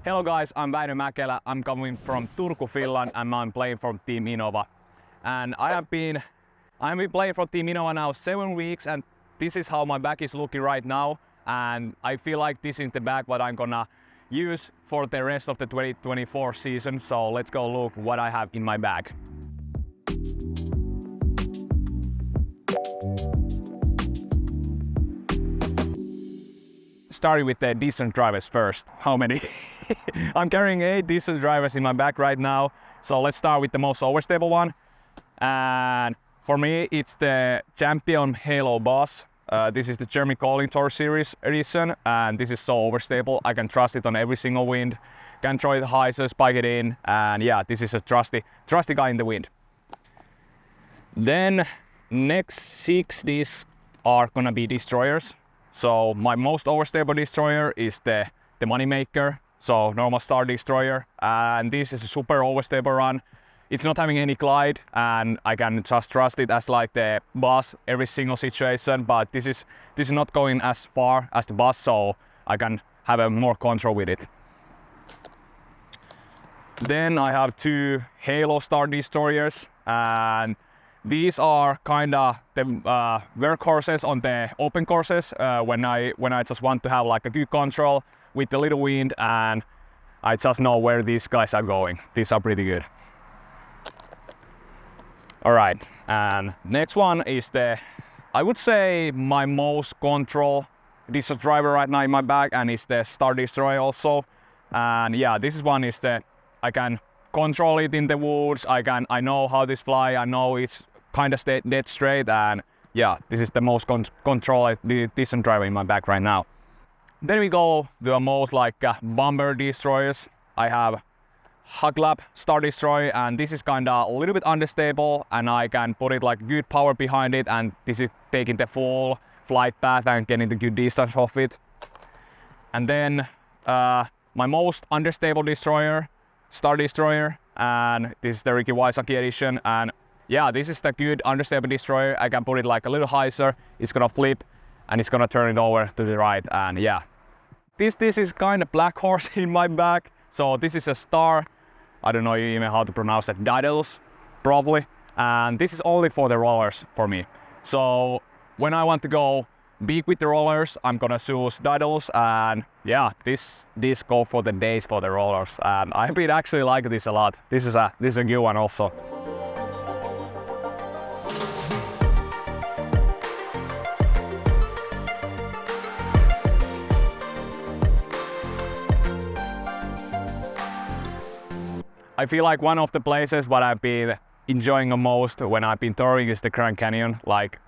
Hello guys, I'm Väinö Mäkelä. I'm coming from Turku, Finland, and I'm playing for Team Innova. And I have been playing for Team Innova now 7 weeks, and this is how my bag is looking right now. And I feel like this is the bag what I'm gonna use for the rest of the 2024 season. So let's go look what I have in my bag. Starting with the decent drivers first. How many? I'm carrying 8 decent drivers in my bag right now. So let's start with the most overstable one. And for me, it's the Champion Halo Boss. This is the Jeremy Colling Tour Series edition, and this is so overstable. I can trust it on every single wind. Can throw it high, so spike it in, and yeah, this is a trusty guy in the wind. Then next 6 discs are gonna be destroyers. So my most overstable destroyer is the Moneymaker, so normal star destroyer, and this is a super overstable run. It's not having any glide, and I can just trust it as like the boss every single situation, but this is not going as far as the boss, so I can have a more control with it. Then I have 2 Halo Star Destroyers, and these are kinda the workhorses on the open courses when I just want to have like a good control with the little wind, and I just know where these guys are going. These are pretty good. Alright, and next one is I would say my most control diesel driver right now in my bag, and it's the Star Destroyer also. And yeah, this one is I can control it in the woods. I know how this fly. I know it's kind of dead straight, and yeah, this is the most control decent driver in my bag right now. Then we go to the most like bomber destroyers. I have Huglap Star Destroyer, and this is kinda a little bit unstable, and I can put it like good power behind it, and this is taking the full flight path and getting the good distance off it. And then my most unstable destroyer, Star Destroyer, and this is the Ricky Wysocki edition, and yeah, this is the good unstable destroyer. I can put it like a little higher, it's gonna flip, and it's gonna turn it over to the right, and yeah. This is kind of black horse in my bag. So this is a Star, I don't know even how to pronounce it, Daedalus, probably. And this is only for the rollers for me. So when I want to go big with the rollers, I'm gonna choose Daedalus, and yeah, this go for the days for the rollers. And I've been actually liking this a lot. This is a good one also. I feel like one of the places what I've been enjoying the most when I've been touring is the Grand Canyon. Like,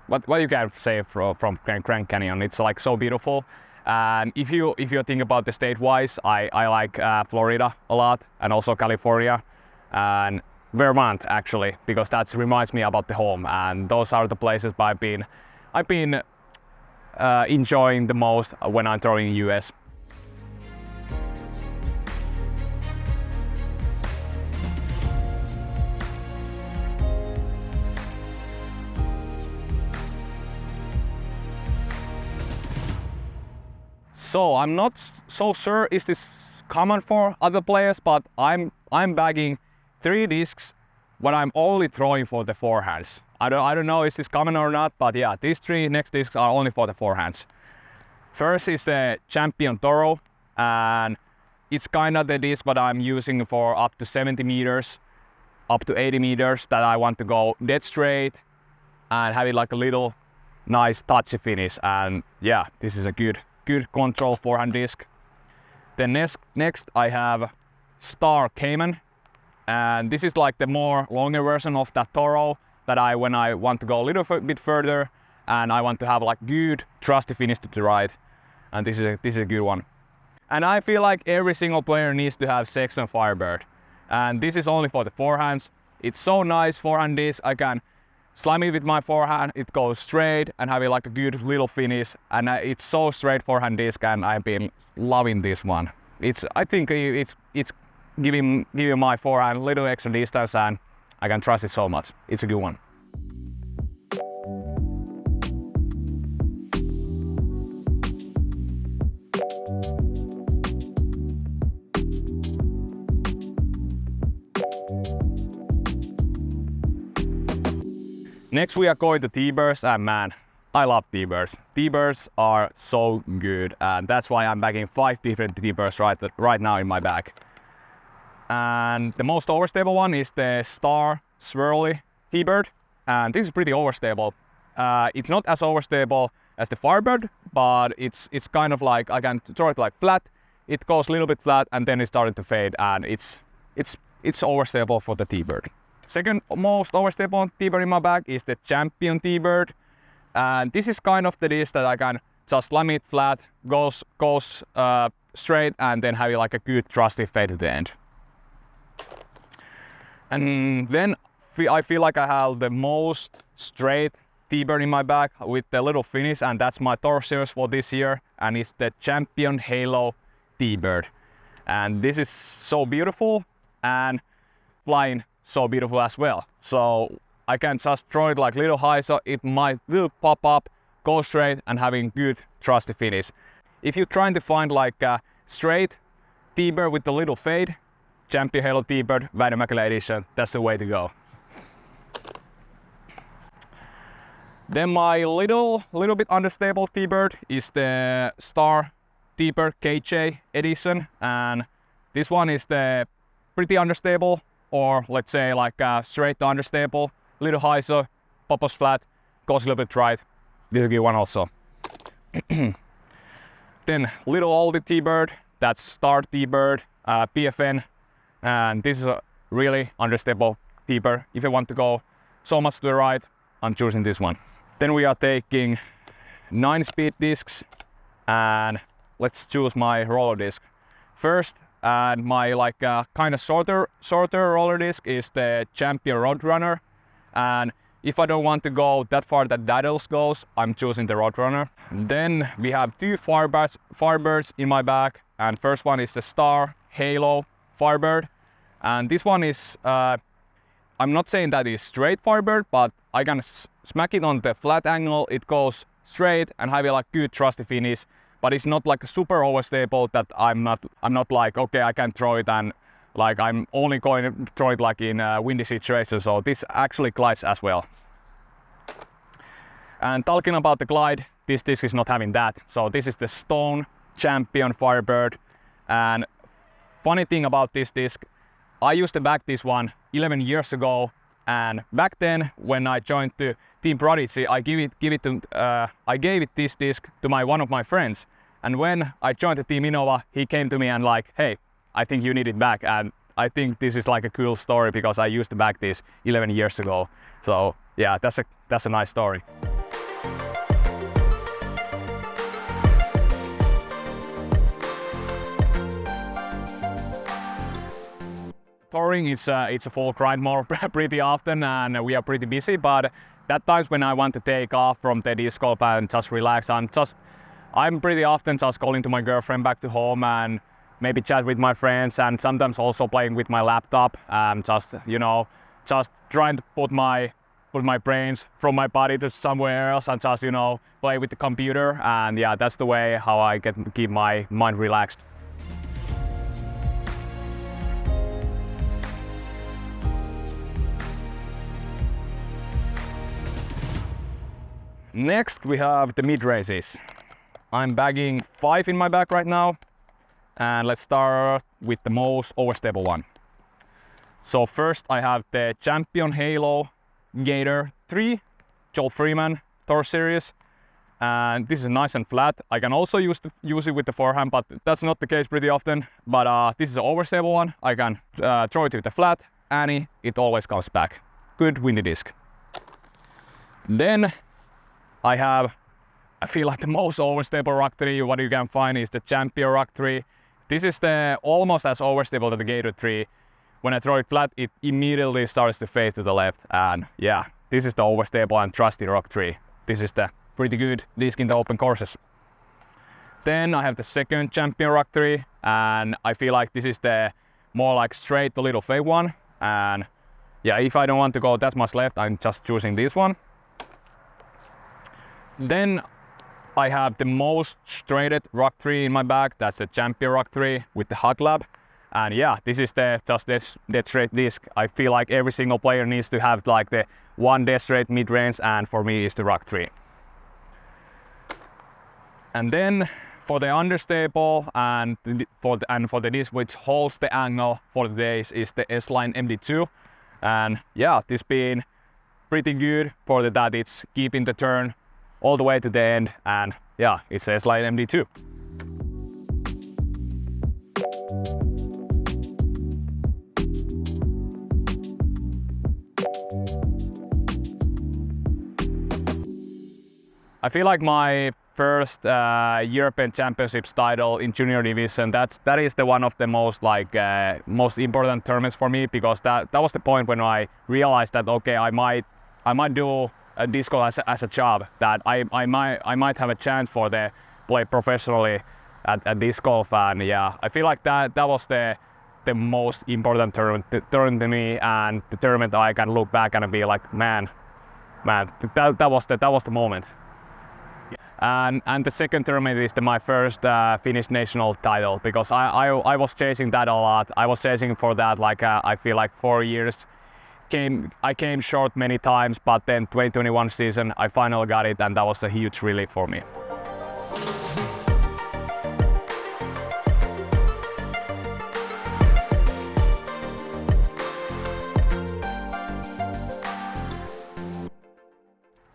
what you can say from Grand Canyon? It's like so beautiful. And if you think about the state-wise, I like Florida a lot, and also California, and Vermont actually, because that reminds me about the home. And those are the places I've been enjoying the most when I'm touring in US. So I'm not so sure is this common for other players, but I'm bagging 3 discs, but I'm only throwing for the forehands. I don't know is this common or not, but yeah, these 3 next discs are only for the forehands. First is the Champion Toro, and it's kind of the disc what I'm using for up to 70 meters, up to 80 meters, that I want to go dead straight and have it like a little nice touchy finish. And yeah, this is a good control forehand disc. Then next I have Star Cayman, and this is like the more longer version of that Toro that when I want to go a little bit further and I want to have like good trusty finish to the right, and this is a good one. And I feel like every single player needs to have Sexton Firebird, and this is only for the forehands. It's so nice forehand disc. I can slam it with my forehand, it goes straight and have like a good little finish, and it's so straight forehand disc, and I've been loving this one. I think it's giving my forehand a little extra distance, and I can trust it so much. It's a good one. Next we are going to T-Birds, and man, I love T-Birds. T-Birds are so good, and that's why I'm bagging 5 different T-Birds right now in my bag. And the most overstable one is the Star Swirly T-Bird, and this is pretty overstable. It's not as overstable as the Firebird, but it's kind of like, I can throw it like flat, it goes a little bit flat and then it started to fade, and it's overstable for the T-Bird. Second most overstable T-Bird in my bag is the Champion T-Bird, and this is kind of the disc that I can just slam it flat, goes straight, and then have like a good trusty fade at the end. And then I feel like I have the most straight T-Bird in my bag with the little finish, and that's my Tour Series for this year, and it's the Champion Halo T-Bird. And this is so beautiful and flying so beautiful as well. So I can just throw it like little high, so it might will pop up, go straight, and having good trusty finish. If you're trying to find like a straight T-Bird with the little fade, Champion Halo T-Bird Väinö Mäkelä edition, that's the way to go. Then my little bit unstable T-Bird is the Star T-Bird KC edition, and this one is the pretty unstable, or let's say like straight to unstable, little high, so pop-ups flat, goes a little bit right. This is a good one also. Then little oldie T-Bird, that's Star T-Bird PFN, and this is a really unstable T-Bird. If you want to go so much to the right, I'm choosing this one. Then we are taking 9-speed discs, and let's choose my roller disc first. And my like kind of shorter roller disc is the Champion Roadrunner. And if I don't want to go that far that Daddles goes, I'm choosing the Roadrunner. Then we have 2 Firebirds in my bag, and first one is the Star Halo Firebird, and this one is I'm not saying that it's straight Firebird, but I can smack it on the flat angle, it goes straight and have a like good trusty finish, but it's not like super overstable that I'm not like, okay, I can throw it and like I'm only going to throw it like in windy situations, so this actually glides as well. And talking about the glide, this disc is not having that, so this is the Stone Champion Firebird. And funny thing about this disc, I used to bag this one 11 years ago, and back then when I joined the Team Prodigy, I gave it this disc to one of my friends. And when I joined the Team Innova, he came to me and like, hey, I think you need it back. And I think this is like a cool story because I used to bag this 11 years ago. So yeah, that's a nice story. Touring it's a full grind more pretty often, and we are pretty busy, but that times when I want to take off from the disc golf and just relax, I'm pretty often just calling to my girlfriend back to home and maybe chat with my friends, and sometimes also playing with my laptop, just trying to put my brains from my body to somewhere else and just play with the computer. And yeah, that's the way how I can keep my mind relaxed. Next we have the mid races. I'm bagging 5 in my bag right now, and let's start with the most overstable one. So first I have the Champion Halo Gator 3 Joel Freeman Tour Series, and this is nice and flat. I can also use it with the forehand, but that's not the case pretty often. But this is an overstable one. I can throw it with the flat, and it always comes back. Good windy disc. Then I feel like the most overstable Rock 3 what you can find is the Champion Rock 3. This is the almost as overstable as the Gator 3. When I throw it flat, it immediately starts to fade to the left, and yeah, this is the overstable and trusty Rock 3. This is the pretty good disc in the open courses. Then I have the second Champion Rock 3, and I feel like this is the more like straight to little fade one. And yeah, if I don't want to go that much left, I'm just choosing this one. Then I have the most straighted Rock 3 in my bag. That's the Champion Rock 3 with the hug lab. And yeah, this is just this dead straight disc. I feel like every single player needs to have like the one dead straight mid-range, and for me it's the Rock 3. And then for the understable and for the disc which holds the angle for the days is the S-Line MD2. And yeah, this been pretty good for that it's keeping the turn all the way to the end, and yeah, it's S-Line MD2. I feel like my first European Championships title in junior division, that is the one of the most most important tournaments for me, because that was the point when I realized that okay, I might do a disc golf as a job, that I might have a chance for the play professionally at disc golf. And yeah, I feel like that was the most important tournament to me, and the tournament that I can look back and be like, man, that was the moment. And the second tournament is my first Finnish national title, because I was chasing that a lot. I was chasing for that I feel like 4 years. I came short many times, but then 2021 season I finally got it, and that was a huge relief for me.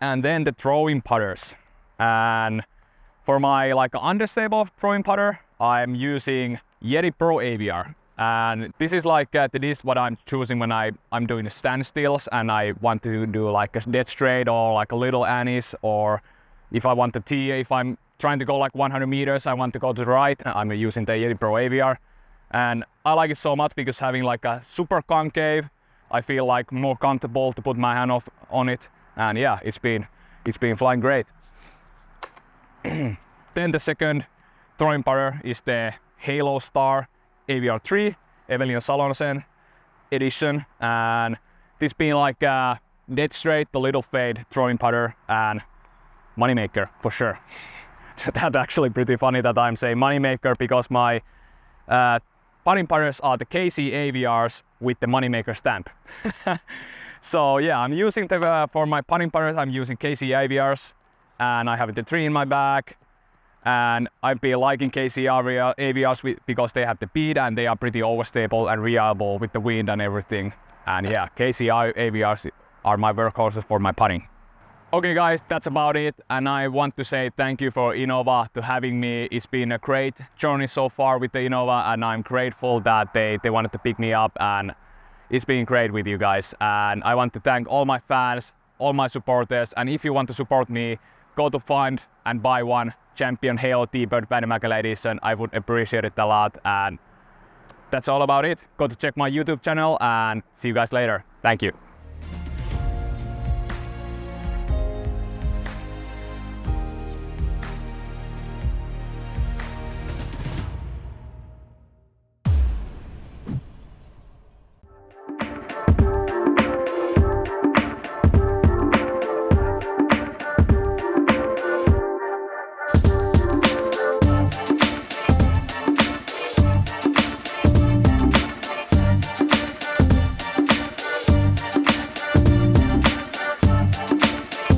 And then the throwing putters. And for my understable throwing putter, I'm using Yeti Pro Aviar. And this is the disc what I'm choosing when I'm doing standstills and I want to do a dead straight or a little anise, or if I want to tee, if I'm trying to go 100 meters, I want to go to the right, I'm using the Yeti Pro Aviar. And I like it so much because having a super concave, I feel more comfortable to put my hand on it. And yeah, it's been flying great. Then the second throwing putter is the Halo Star Aviar 3 Evelina Salosen edition, and this being dead straight, the little fade throwing putter and moneymaker for sure. That's actually pretty funny that I'm saying moneymaker, because my putting putters are the KC Aviars with the moneymaker stamp. So yeah, I'm using for my putting putters, I'm using KC Aviars. And I have the 3 in my bag, and I've been liking KC Aviars because they have the bead and they are pretty overstable and reliable with the wind and everything. And yeah, KC Aviars are my workhorses for my putting. Okay guys, that's about it, and I want to say thank you for Innova to having me. It's been a great journey so far with the Innova, and I'm grateful that they wanted to pick me up, and it's been great with you guys. And I want to thank all my fans, all my supporters, and if you want to support me, go to find and buy one Champion Halo T-Bird Väinö Mäkelä edition. I would appreciate it a lot. And that's all about it. Go to check my YouTube channel and see you guys later. Thank you.